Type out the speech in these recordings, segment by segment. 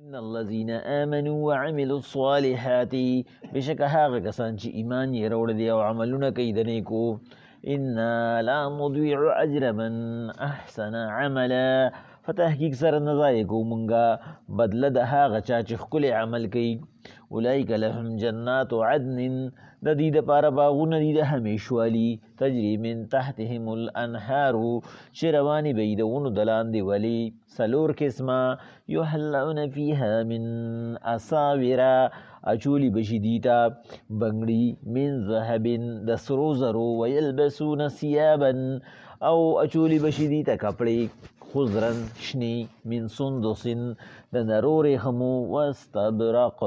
ان الذين آمنوا وعملوا الصالحات بشک هغه کسان چې ایمان یې راوړی دی او عملونه کوي د نیکو انا لا نضيع اجر من احسن عملا فتحقیق سره نه ضایع کوو مونږه بدله د هغه چا چې ښکلی عمل کوي اولئک لهم جنات عدن د دې دپاره باغونه دي د همیشوالي تجري من تحتهم الانهار چې روانې به یي د ونو د لاندې ولي څلور قسمه یحلون فیها من اساوره اچولی بشي دیتا بنګړي من ذهب د سرو زرو ویلبسون ثیابا او اچولی بشي دیتا کپړې خضرن شنی من سندس د نرو ریحمو واستبرق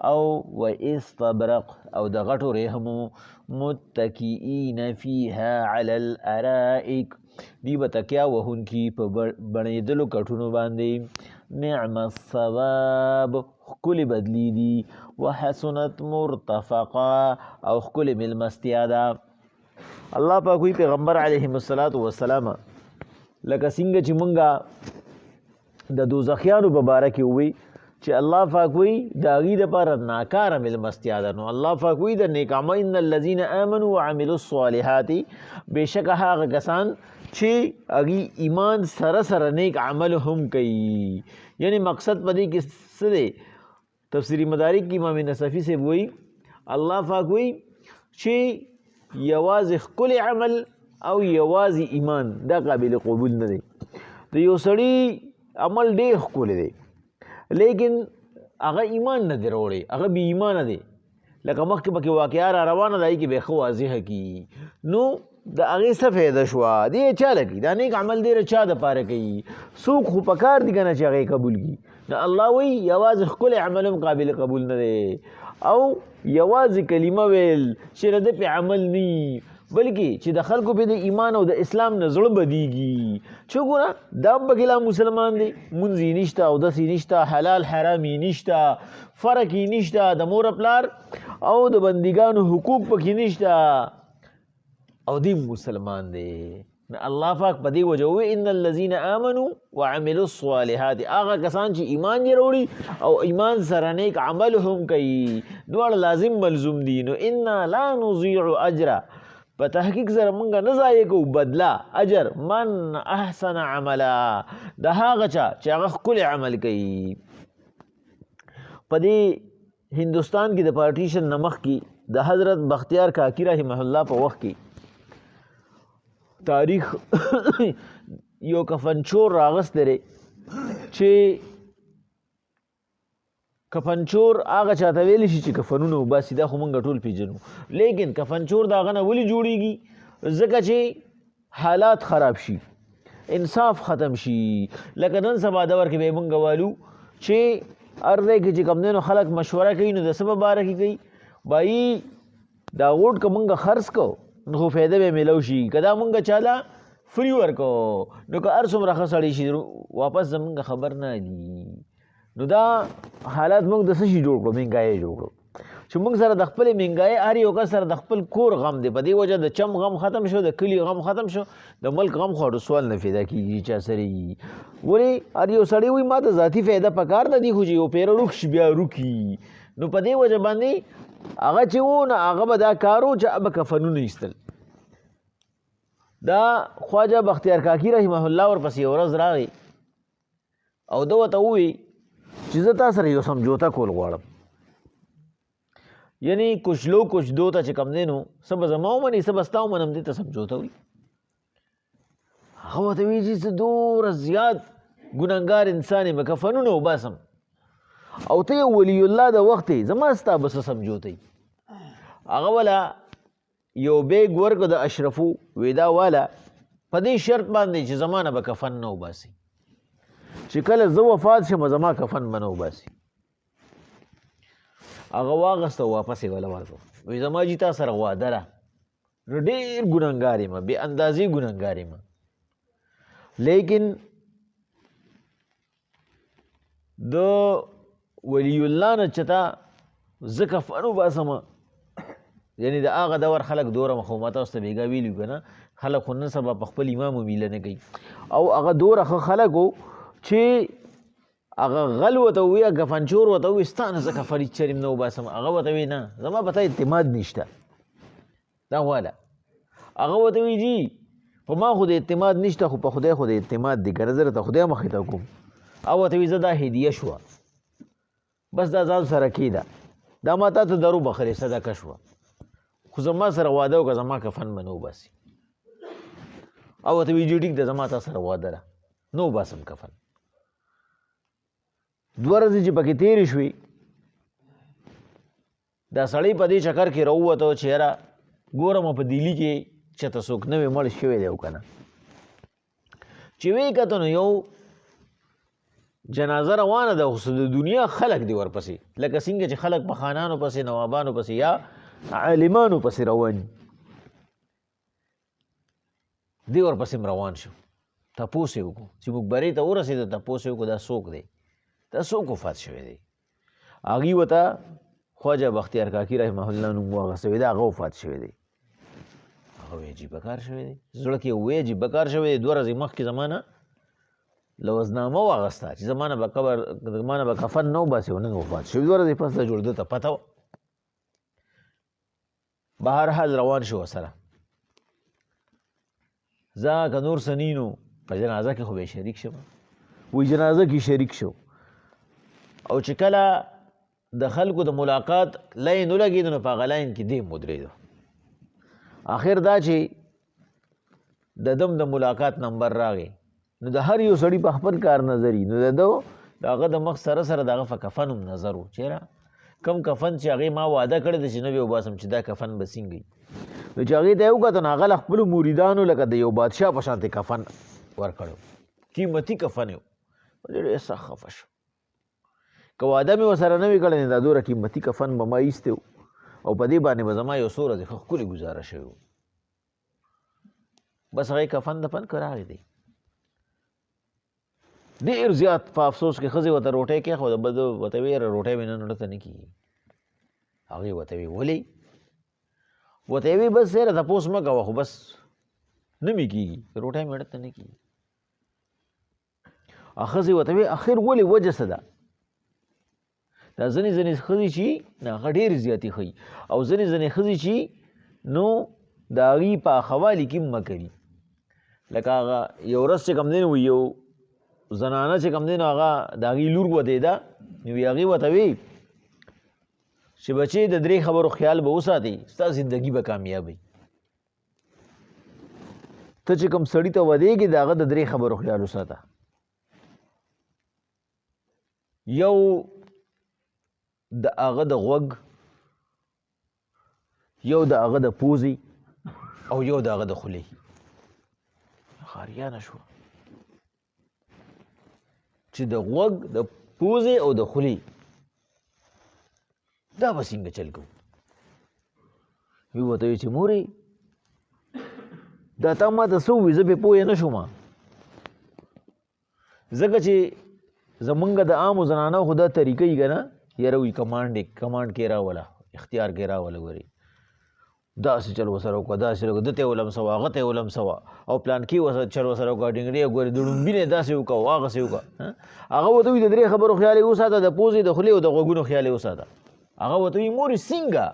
او و استبرق او د غټو ریحمو متکئین فیها علی الارائک دی به تکیا وهونکي په بڼېدلو کټونو باندې نعم الثواب ښکلې بدلی دي وحسنت مرتفقا او ښکلې مېلمستیا ده الله پاک وایي پیغمبر علیهم السلام لکه څنګه چې مونږه د دوزخیانو په باره کې ووایي چې الله پاک وایي د هغې دپاره ناکاره مېلمستیا ده نو الله پاک وایي د نیک عمل ان الذین آمنوا وعملوا الصالحات بېشکه هغه کسان چې هغې ایمان سره سره نیک عمل هم کوي یعنی مقصد په دې کې څه دی تفسیري مدارک کې امام نصفي صاحب وایي الله پاک وایي چې یوازې ښکلی عمل او یوازې ایمان دا قابل قبول نه دی د یو سړي عمل ډېر ښکلی دی لیکن هغه ایمان نه دی راوړی هغه بې ایمانه دی لکه مخکې پکې واقعه را روانه ده هغې کې به ښه واضحه کي نو د هغې څه فایده شوه دې یې چا له کوي دا نیک عمل ډېره چا دپاره کوي څوک خو په کار دي که نه چې هغې قبول کړي نو الله وایي یوازې ښکلی عمل هم قابل قبول نه دی او یوازې کلمه ویل چې د ده پې عمل نه بلکې چې د خلکو پې د ایمان او د اسلام نه زړه بدیږي چې وګوره دا هم پکې لا مسلمان دی مونځ یې نشته اودس یې نشته حلال حرام یې نشته فرق یې نشته د مور پلار او د بندګانو حقوق پکې نشته او دی مسلمان دی الله پاک په دې وجه ووایي ان الذین آمنوا وعملوا الصالحات هغه کسان چې ایمان یې راوړي او ایمان سره نیک عمل هم کوي دواړه لازم ملزوم دي نو انا لا نضيع اجره په تحقیق سره مونږ نه ضایع کوو بدله اجر من احسن عملا د هغه چا چې هغه ښکلی عمل کوي په دې هندوستان کې د پارټیشن نه مخکې د حضرت بختیار کاکي رحمه الله په وخت کې تاریخ یو کفنچور راغستی دی چې کفنچور هغه چاته ویلی شي چې کفنونه وباسي دا خو مونږ ټول پیژنو لیکن کفنچور د هغه نه ولې جوړیږي ځکه چې حالات خراب شي انصاف ختم شي لکه نن سبا دور کې به مونږ والو چې هر ځای کې چې کوم دی نو خلک مشوره کوي نو د څه په باره کې کوي بایي دا غوټ که مونږ خرڅ کو نو خو فایده به میلو شي که دا مونږ چاله فری ورکو نو که هر څومره ښه سړی شي واپس زمونږ خبر نه دي نو دا حالات موږ د څه شي جوړ کړو مهنګایي جوړ کړو چې موږ سره د خپلې مهنګایي هر یو کس سره د خپل کور غم دی په دې وجه د چم غم ختم شو د کلي غم ختم شو د ملک غم خو سوال نه پیدا کېږي چا سره وي ولې هر یو سړی وایي ما ته ذاتي فایده پکار نه دي خو چې یو پیره روک شي بیا روکي نو په دې وجه باندې هغه چې و نو هغه به دا کار و چې به کفنونه ایستل دا خواجه بختیار کاکي رحمه الله ورپسې یو ورځ راغی او ده ورته ووایي چې زه تا سره یو سمجوته کول غواړم یعنی کچھ لو کچھ دو ته چې کوم دی نو څه به زما ومني څه به ستا ومنم دې ته سمجوته وي هغه ورته وایي چې زه دومره زیات ګنهګار انسان یم کفنونه وباسم او ته یو ولی الله د وخت یې زما ستا به څه سمجوته وي هغه والا یو بیګ ورکړه د اشرفو ودا والا په دې شرط باندې چې زما نه به کفن نه وباسي چې کله زه وفات شم زما کفن به نه وباسي هغه واغسته واپس یې وله ورکړو وایي زما جي تا سره واده ده نو ډېر ګنهګار یم بې اندازې ګنهګار یم لیکن د ولی الله نه چې تا زه کفن وباسم یعنی د هغه دور خلک دوره مخومته اوس ته بېګا ویلي که نه خلک خو نن سبا په خپل امام میله نه کوي او هغه دوره ښه خلک و چې هغه غل ورته ووایي ګفنچور ورته ووایي ستا نه زه کفن هېڅ چرې نه وباسم. هغه ورته وایي نه زما په تا اعتماد نشته دا واله. هغه ورته وایي جي په ما خو د اعتماد نشته خو په خدای خو د اعتماد دی که نه زه درته خدای مخې ته کوم. هغه ورته وایي زه دا هدیه شوه بس دا ځان سره کېده دا ما تا ته درو بخلې صدقه شوه خو زما سره واده وکړه زما کفن به نه وباسي. او ورته وایي جي ټیک ده زما تا سره واده ده نه وباسم کفن. 2 ورځې چې پکې تېرې شوې دا سړی په دې چکر کې راووته چې یاره ګورم په دهلي کې چېرته څوک نوی مړ شوی دی او که نه. چې ویې کته نو یو جنازه روانه ده خو د دنیا خلک دی ورپسې لکه څنګه چې خلک په خانانو پسې نوابانو پسې یا عالمانو پسې روان دی ورپسې روان شو. تپوس یې وکړو چې مقبرې ته ورسېده تپوس یې وکړو دا څوک دی دا څوک وفات شوی دی. هغې ورته خواجه بختیار کاکي رحمه الله نوم واخیستی دا هغه وفات شوی دی. هغه وایي عجیبه کار شوی دی زړه کې وایي عجیبه کار شوی دی. 2 ورځې مخکې زما نه لوزنامه واغسته چې زما نه به کفن نه وباسي او نن وفات شوی. 2 ورځې پس د جوړ ده ته پته وه. بهرحال روان شو ورسره. زه که نور څه نو په جنازه کې خو به شریک شم. وایي جنازه کې شریک شو او چې کله د خلکو د ملاقات لاین ولګېدو نو په هغه لاین کې دی ودرېدو. آخر دا چې د دم د ملاقات نمبر راغی نو د هر یو سړي په خپل کار نظري نو د هغه د مخ سره سره د هغه په کفن هم نظر و چېرې کم کفن چې هغې ما واده کړی دی چې نه به وباسم چې دا کفن به څنګه وي. نو چې هغې ته یې وکتل نو هغه له خپلو مریدانو لکه د یو بادشاه په شانتې کفن ورکړی قیمتي کفن یو. ډېر سخت خفه شو که واده مې ورسره نه وي کړی دا دومره قیمتي کفن به ما ایستی و او په دې باندې به زما یو څو ورځې ښه ښکلې ګزاره شوې و. بس هغې کفن دفن که راغی دی. ډېر زیات په افسوس کې ښځې ورته روټۍ کېښوده بس ورته ویې روټۍ مې نن ورته نه کېږي. هغې ورته ویې ولې ورته یې ویې بس یاره تپوس مه کوه خو بس نه مې کېږي روټۍ مې ورته نه کېږي. ښځې ورته ویې اخر ولې وجه څه ده. دا ځینې ښځې چې نه هغه ډېرې زیاتې ښیي او ځینې ښځې چې نو د هغې په اخوالي کې مه کوي. لکه هغه یو ورځ چې کوم دی نو یو زنانه چې کوم دی نو هغه د هغې لور ودېده نو هغې ورته وی چې بچې د 3 خبرو خیال به وساتې ستا زندګي به کامیابوي. ته چې کوم سړي ته ودېږې د هغه د 3 خبرو خیال وساته. یو د هغه د غوږ یو د هغه د پوزې او یو د هغه د خولې. خاریانه شوه چې د غوږ د پوزې او د خولې دا به څنګه چل کوو. وی ورته وی چې مورې دا تا ما ته څه ووایي زه پرې پوه نه شوم ځکه چې زمونږ د عامو زنانو خو دا طریقه یي که نه یاره وي کمانډ کې راوله اختیار کې راوله ګورې داسې چل ورسره وکړه داسې وکړه ده ته یې ولمسوه هغه ته یې ولمسوه او پلانکي چل ورسره وکړه ډنګرې ګورې د ډومبینې داسې وکړه او هغسې وکړه. هغه ورته وایي د 3 خبرو خیال یې وساته د پوزې د خولې او د غوږونو خیال یې وساته. هغه ورته وایي مورې څنګه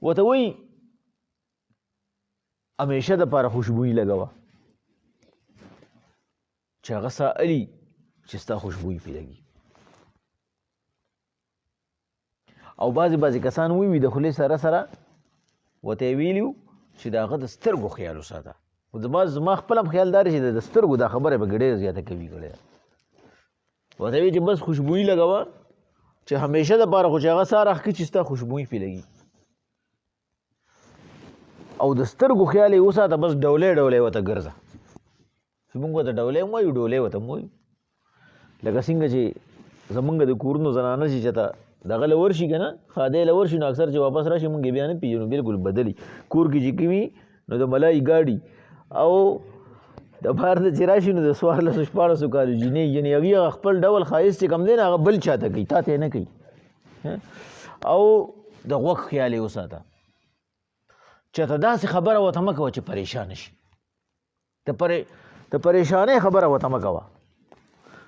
ورته وایي همیشه دپاره خوشبویي لګوه چې هغه ستا علي چې ستا خوشبویي پرې لګي. او بعضې کسان ووي د خولې سره سره ورته یې ویلي چې د هغه د سترګو خیال وساته. خو زما خپل هم خیال دا دی چې د سترګو دا خبره به ډېره زیاته کوي کړې ده. ورته وایي چې بس خوشبویي لګوه چې همیشه دپاره خو چې هغه سا راښکي چې ستا خوشبویي پرې لګي او د سترګو خیال یې وساته بس ډولۍ ورته ګرځه. موږ ورته ډولۍ هم وایو ډولۍ ورته هم وایو. لکه څنګه چې زمونږ د کورونو زنانه چې چېرته دغه له ورشي که نه خادی له ورشي نو اکثر چې واپس راشي مونږ یې بیا نه پېژنو بلکل بدلي کور کې چې کوي نو د ملایي ګاډي او د بهر نه چې راشي نو د 1400-1400 کالو جینۍ یعنې هغې هغه خپل ډول ښایست چې کوم دی نه هغه بل چاته کوي تا ته یې نه کوي. او د غوږ خیال یې وساته چېرته داسې خبره ورته مه کوه چې پریشانه شي د پریشانۍ خبره ورته مه کوه.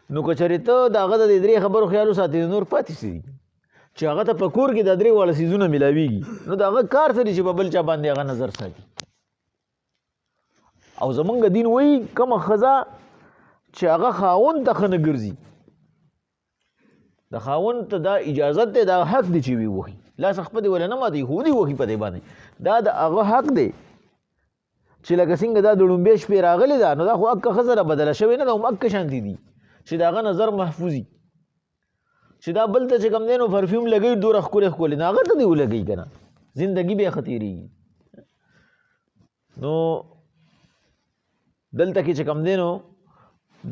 نو که چېرې ته د هغه د دې درې خبرو خیال وساتې نور پاتې څه دي چې هغه ته په کور کې د درې واړه څیزونه میلاویږي نو د هغه کار څه دی چې په بل چا باندې هغه نظر ساتي او زمونږ دین وایي کومه ښځه چې هغه خاوند ته ښه نه ګرځي د خاوند ته دا اجازت دی دا حق دی چې وي وهي لاس خپه دی ولا نه ماتوي خو دي وهي په دې باندې دا د هغه حق دی چې لکه څنګه دا د لومبۍ شپې راغلې ده نو دا خو اکه ښځه را بدله شوې نه ده هم اکه شانتي دي چې د هغه نظر محفوظي چې دا بل ته چې کوم دی نو پرفیوم لګوي دومره ښکلې ښکلې نو هغه ته دې ولګوي که نه زندګي بیا ښه تېرېږي نو دلته کې چې کوم دی نو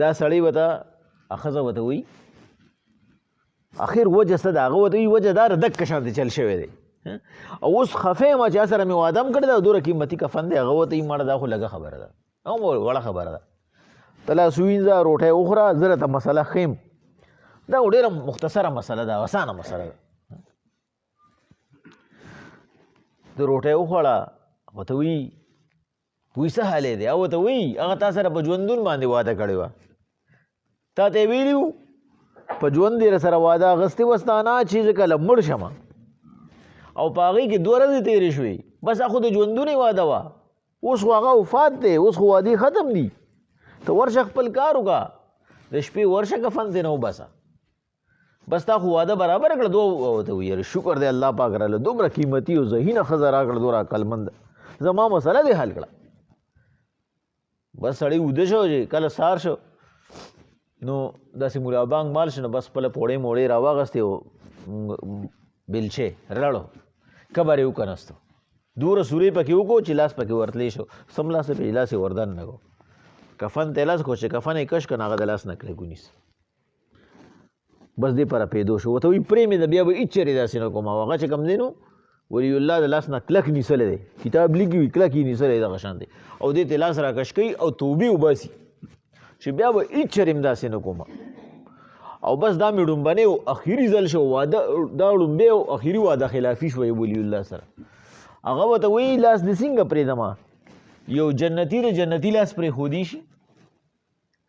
دا سړی ورته ښځه ورته وایي اخر وجه څه ده هغه ورته وایي وجه دا دکه شانتې چل شوی دی او اوس خفه یم چې سره مې واده هم کړی ده دومره قیمتي کفن دی هغه ورته وایي مړه دا خو لږه خبره ده هم وړه خبره ده ته لاس ووینځه روټۍ وخوره زه درته مسله ښیم دا ډېره مختصره مسله ده اسانه مسله ده د روټۍ وخوړه ورته وایي وایي څه حالې دی او ورته وایي هغه تا سره په ژوندون باندې واده کړې وه تا ته یې ویلي وو په ژوند یې سره واده اخیستې وه ستا نه چې زه کله مړ شم او په هغې کې 2 ورځې تېرې شوې بس هغه خو د ژوندون یې واده وه اوس خو هغه وفات دی اوس خو وادې ختم دي ته ورشه خپل کار وکړه د شپې ورشه کفن دې نه وباسه بس تا خو واده برابر کړه ته ویل شکر دی الله پاک راله دومره قیمتي او ذهینه ښځه راکړه دومره عقلمند زما مسله دې حل کړه بس سړی وده شو چې کله سهار شو نو داسې ملا بانګ مال شو نو بس خپله پوړې موړې راواغستې او بلچې رړو قبر یې وکنستو دوره سورې پکې وکړو چې لاس پکې ورتلی شو سملاسه پې لاس یې وردن نه کړو کفن ته یې لاس کړو چې کفن یې کش کړ نو هغه د لاس نه کړی ګونیس بس دې پره پیدو شو ورته وایي پرې مې ده بیا به هېڅ چېرې داسې نه کوم او هغه چې کوم دی نو ولی الله د لاس نه کلک نیسلی دی کتاب لیکي وي کلک یې نیسلی دغه شان دی او دې ته لاس راکش کوي او توبې وباسي چې بیا به هېڅ چېرې هم داسې نه کوم او بس دا مې ډومبنی او اخري ځل شو واده دا ډومبی او اخري واده خلافي شوی ولی الله سره هغه ورته وایي لاس دې څنګه پرېږدمه یو جنتي د جنتي لاس پرېښودی شي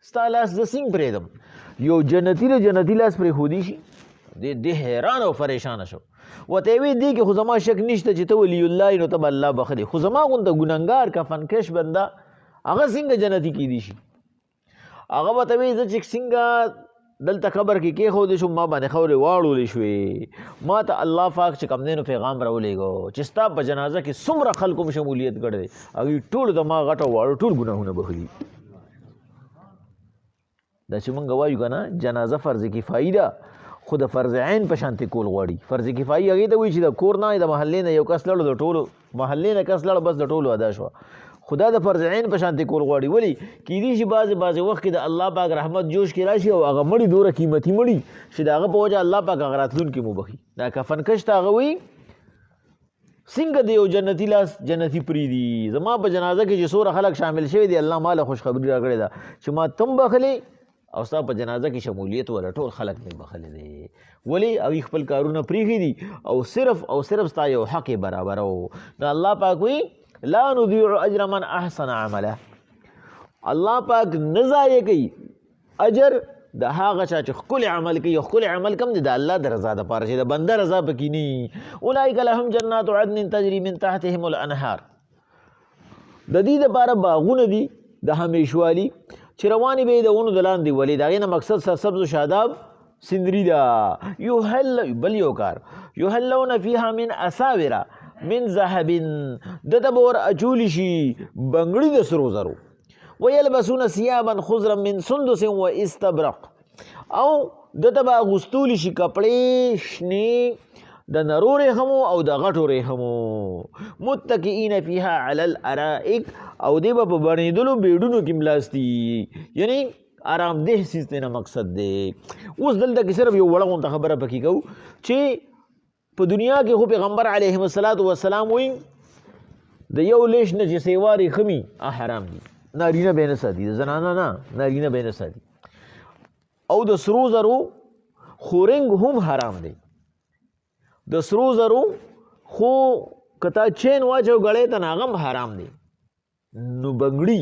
ستا لاس زه څنګه پرېږدم یو جنتي د جنتي لاس پرېښودی شي دې حیران او پریشانه شو ورته یې وایي دې کې خو زما شک نشته چې ته ولی الله یې نو ته به الله بخلي خو زما غونته ګنهګار کفنکش بنده هغه څنګه جنتي کیدی شي هغه ورته وایي زه چې څنګه دلته قبر کې کېښودی شوم ما باندې خاورې واړولې شوې ما ته الله پاک چې کوم دی نو پیغام راولېږو چې ستا په جنازه کې څومره خلکو م شمولیت کړی دی هغوی ټولو ته ما غټ او واړه ټول ګناهونه بخلي دا چې مونږ وایو که نه جنازه فرض کفایي ده خو د فرض عین په شانتې کول غواړي فرض کفایي هغې ته وایي چې د کور نه د محلې نه یو کس لړو د ټولو محلې نه کس لړ بس د ټولو ادا شوه خدا د فرض عین په شانتې کول غواړي ولې کیدای شي بعضې وخت کې د الله پاک رحمت جوش کې راشي او هغه مړي دومره قیمتي مړي چې د هغه په وجه الله پاک هغه راتلونکي مبخي دا کفنکش ته هغه وایي څنګه د یو جنتي لاس جنتي پرېږدي زما په جنازه کې چې څومره خلک شامل شوي دي الله ما له خوشخبري راکړې ده چې ما تم بخلې او ستا په جنازه کې شمولیت ولا ټول خلک مې بخلې دی ولې هغوی خپل کارونه پرېښي دي او صرف ستا یو حق یې برابرو نو الله پاک وایي لا نضيع اجر من احسن عمله الله پاک نه ضایع کوي اجر د هغه چا چې ښکلی عمل کوي او ښکلی عمل کوم دی د الله د رضا دپاره چې د بنده رضا پکې نه وي اولئک لهم جنات عدن تجري من تحتهم الانهار د دې دپاره باغونه دي د همیشوالي چې روانې به یې د ونو د لاندې ولې د هغې نه مقصد سرسبز و شاداب سندري ده بل یو کار یحلون فیها من اساوره من ذهب دته به ور اچولی شي بنګړي د سرو زرو ویلبسون ثیابا خضرا من سندس و استبرق او دته به اغوستولی شي کپړې شنې د نرو ریخمو او د غټو ریخمو متکئین فیها علی الارائک او دی به په بڼېدلو بیډونو کې ملاستي یعنی آرامدeh څیز دی نه مقصد دی اوس دلته کې صرف یو وړه غونته خبره پکې کوو چې په دنیا کې خو پیغمبر علیهم السلام وایي د یو لیش نه چې سیوارې خمي حرام دي نارینه به یې نه ساتي د زنانه نه نارینه به یې نه ساتي او د سرو زرو خورنګ هم حرام دی د سرو زرو خو که تا چین واچو ګړی ته نو هغه هم حرام دی نو بنګړي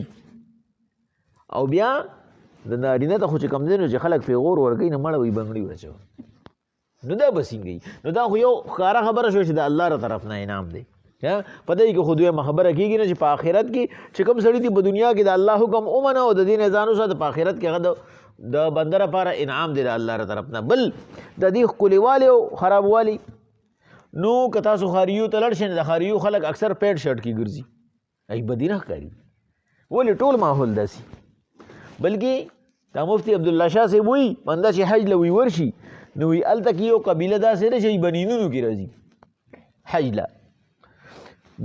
او بیا د نارینه ته خو چې کوم دی نو چې خلک پیغور ورکوي نو مړه وي بنګړي ورچوه نو دا به څنګه نو دا خو یو ښکاره خبره شوه چې د الله ر طرف نه انعام دی پته یې کې خو دویمه خبره کېږي نه چې په آخرت کې چې کوم سړي دي په دنیا کې د الله حکم ومنه او د دې نه ځان وساته په آخرت کې هغه د بنده لپاره انعام دی د الله ر طرف نه بل د دې ښکلیوالي او خرابوالي نو که تاسو ښاریو ته لړ شئ د ښاریو خلک اکثر پینټ شرټ کې ګرځي ای بدي نه ښکاري ولې ټول ماحول داسې بلکې دا مفتی عبدالله شاه صاحب وایي بنده چې حج له وی ورشي نو وي هلته کې یو قبیله داسې ده چې بنینونو کې راځي حج له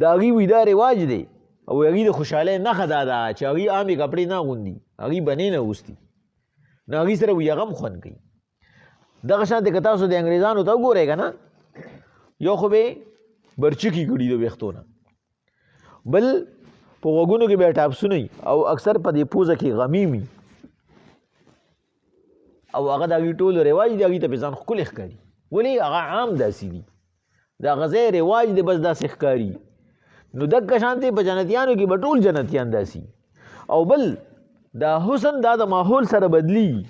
د هغوی وي دا رواج دی او هغوی د خوشحالۍ نښه دا ده چې هغوی عامې کپړې نه اغوندي هغوی بنې نه اغوستي نو هغوی سره وي هغه هم خوند کوي دغه شانتې که تاسو د انګریزانو ته وګورئ که نه یو خو به یې برچکي کړي د ویښتو نه بل په غوږونو کې به یې ټاپسونه او اکثر په دې پوزه کې غمیم وي او هغه د هغوی ټول رواج دی هغوی ته پې ځان ښکلی ښکاري ولې هغه عام داسې دي د هغه ځای رواج دی بس داسې ښکاري نو دغه شانتې په جنتیانو کې به ټول جنتیان داسي او بل دا حسن دا د ماحول سره بدلیږي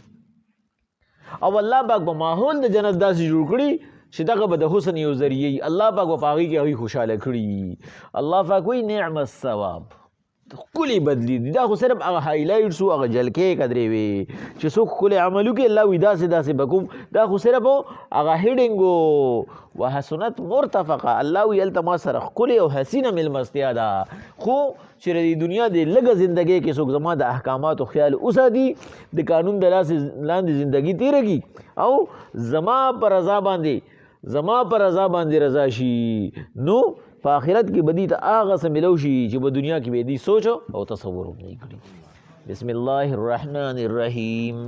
او الله پاک په ماحول د جنت داسې جوړ کړي چې دغه به د حسن یو ذریعه الله پاک په هغوی کې هغوی خوشحاله کړي الله پاک وایي نعم الثواب ښکلې بدلی دي دا خو صرف هغه هایلایټس و هغه جلکې قدرې وي چې څوک ښکلی عمل وکړي الله وایي داسې داسې به کوم دا خو صرف هغه هیډنګ و حسنت مرتفقه الله وایي هلته ما سره ښکلې او حسینه مېلمستیا ده خو چې د دنیا د لږه زندګۍ کې څوک زما د احکاماتو خیال وساتي د قانون د لاندې زندګي تېره کړي او زما پر رضا باندې رضا شي نو په آخرت کې بدی ته هغه څه ملو شي چې په دنیا کې به دې سوچ او تصور هم نه کړي بسم الله الرحمن الرحیم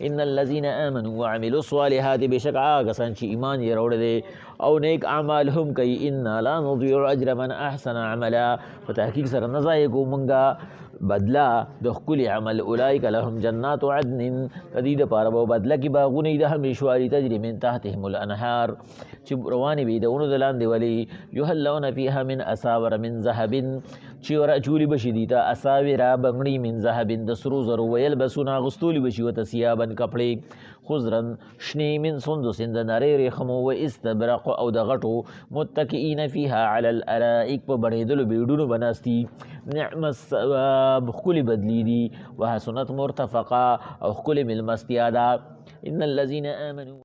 ان الذين امنوا وعملوا الصالحات بشک هغه کسان چې ایمان یې راوړی دی او نیک اعمال هم کوي انا لا نضيع اجر من احسن عملا په تحقیق سره نه ضایع کوو موږ بدلا د ښکلي عمل اولئک لهم جنات عدن د دې دپاره به بدله کې باغونه د همیشواري تجري من تحتهم الانهار چې روانې وي د ونو د لاندې ولي یحلون فیها من اساور من ذهب چې اچولی بشي دي ته اساوره بنګړي من ذهب د سرو زرو ویلبسون اغوستولی بشي ورته ثیابا کپړې خضرا شنې من سندس د نرۍ ریخمو و استبرق او د غټو متکئین فیها علی الارائک په بڼېدلو بیډونو به ناستي نعم الثواب ښکلې بدلی دي وحسنت مرتفقه او ښکلې مېلمستیا ده ان الذین آمنوا